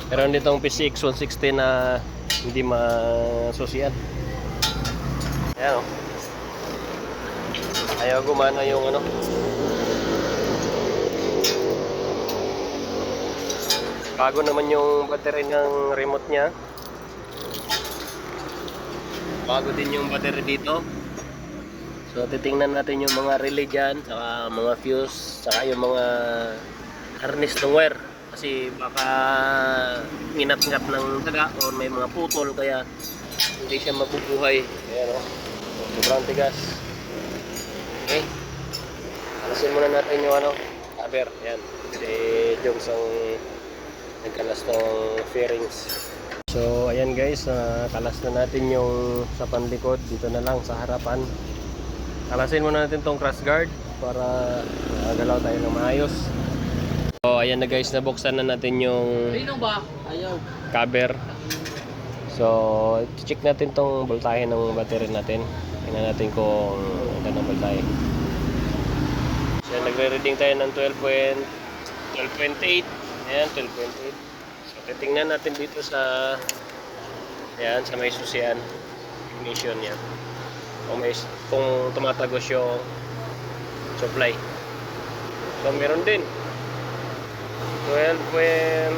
Meron ditong PCX 160 na hindi masusian. Ayan o. Ayaw gumana yung ano. Bago naman yung battery ng remote niya. Bago din yung battery dito. So titingnan natin yung mga relay dyan, saka mga fuse, saka yung mga harness ng wire. Kasi baka nginat-ngat ng taga o may mga putol kaya hindi siya mabubuhay. Ayan o. Sobrang tigas. Okay. Alasin muna natin yung ano, cover. Ayan. Si Jones ang nagkalas ng fairings. So ayan guys, kalas na natin yung sa panlikod. Dito na lang sa harapan. Kalasin muna natin tong crash guard para galaw tayo ng maayos. So ayan na guys, nabuksan na natin yung cover. So check natin tong voltahe ng battery natin. Tingnan natin kung ano ng voltahe. So nagre-reading tayo ng 12.8. Ayan, 12.8. So titingnan natin dito sa ayan, sa may susian ignition niya. Kung tumatagos yung supply. So meron din 12.8.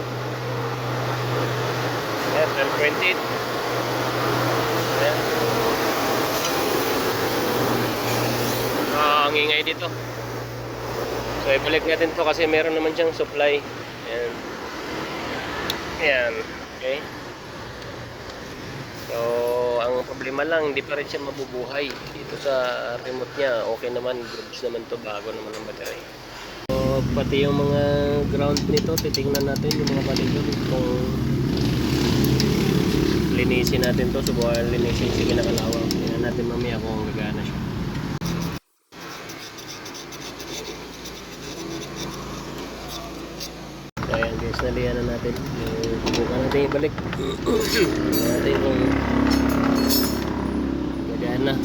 Ayan. Ang ingay dito. So ibalik natin to kasi meron naman siyang supply. Ayan. Ayan. Okay. So ang problema lang, hindi pa rin siya mabubuhay dito sa remote niya. Okay naman, goods naman to, bago naman ang battery. So pati yung mga ground nito, titingnan natin yung mga paligid kung linisin natin to. Subukan linisin si kinakalawang. Tingnan natin mamaya kung gagana siya. So ayan guys, nalihan na natin. Subukan natin ibalik. Tingnan natin kung na.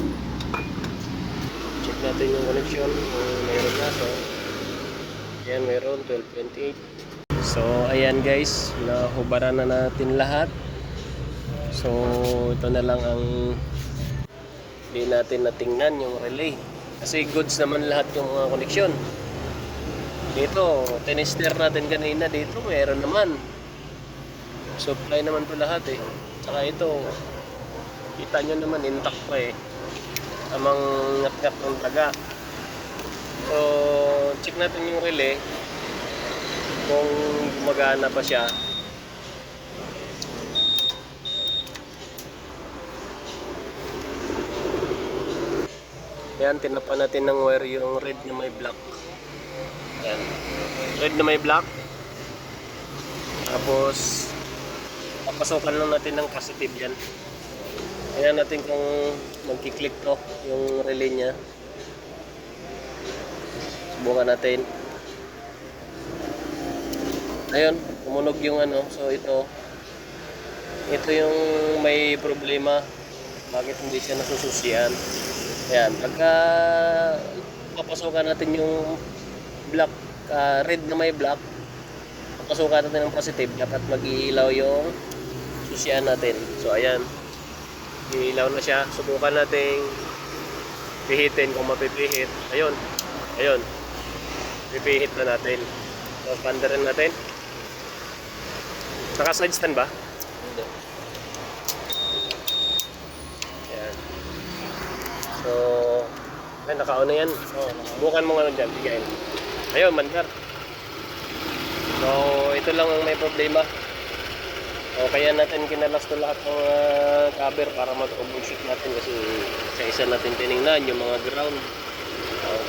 Check natin yung connection kung mayroon na. So ayan, mayroon 12.8. So ayan guys, nahubaran na natin lahat. So ito na lang ang hindi natin natingnan, yung relay, kasi goods naman lahat yung mga connection. Dito tinister natin kanina, dito mayroon naman supply naman to lahat eh. Saka ito kita nyo naman intact pa eh, amang ngat-ngat ng taga. So check natin yung relay kung gumagana pa siya. Yan, tinapan natin ng wire yung red na may black. Yan, red na may black. Tapos papasokan lang natin ng positive yan. Tingnan natin kung magkiklik to yung relay niya. Subukan natin. Ayun, tumunog yung ano. So ito yung may problema. Bakit hindi siya nasususian? Ayan, pagka papasokan natin yung black, red na may black, papasokan natin ng positive, dapat mag-iilaw yung susian natin. So ayan, ilaw na siya. Subukan nating pihitin kung mapipihit. Ayun, ayun, pipihit na natin. So panda rin natin. Naka side stand ba? Hindi. Ayan. So ay, naka-on na yan. Bukan mo nga dyan, bigayin. Ayun, mandar. So ito lang ang may problema. O kaya natin kinalas to lahat ng cover para mag-troubleshoot natin, kasi sa isa natin tinignan yung mga ground,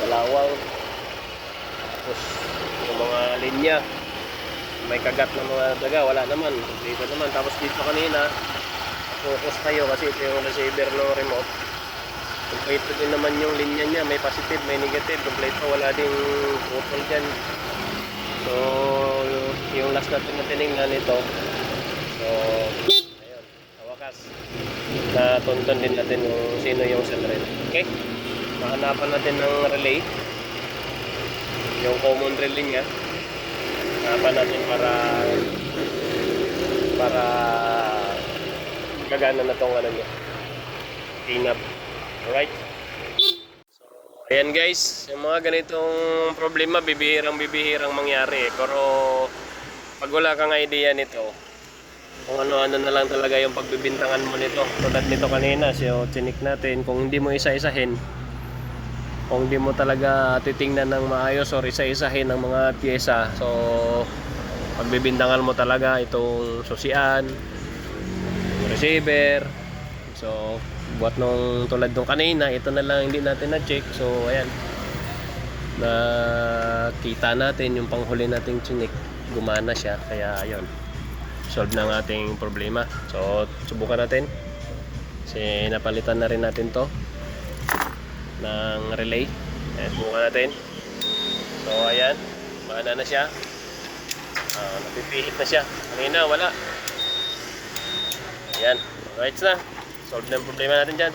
kalawang, tapos yung mga linya, may kagat ng mga daga, wala naman, dito naman. Tapos dito kanina focus tayo kasi ito yung receiver ng remote. Kompleto din naman yung linya niya, may positive, may negative, kompleto, wala ding putol dyan. So yung last natin na tinignan ito. So, ayun, sa wakas, natunton din natin kung sino yung sender. Okay? Mahanapan natin ng relay, yung common relay niya. Hanapan natin para para gagana na tong ano niya, tinap. Alright. Ayan guys, yung mga ganitong problema bibihirang mangyari. Pero pag wala kang idea nito, kung ano-ano na lang talaga yung pagbibintangan mo nito. Tulad nito kanina, so chinik natin, kung hindi mo isa-isahin, kung hindi mo talaga titingnan ng maayos or isa-isahin ng mga pyesa, so pagbibintangan mo talaga itong susian, receiver. So buat nung tulad nung kanina, ito na lang hindi natin na-check. So ayan, nakita natin yung panghuli nating chinik, gumana siya, kaya ayun, solve na ang ating problema. So subukan natin, kasi napalitan na rin natin to ng relay. Ayan, subukan natin. So ayan, gumana na siya. Napipihit na siya, kanina wala. Ayan, right na, solve na ang problema natin dyan.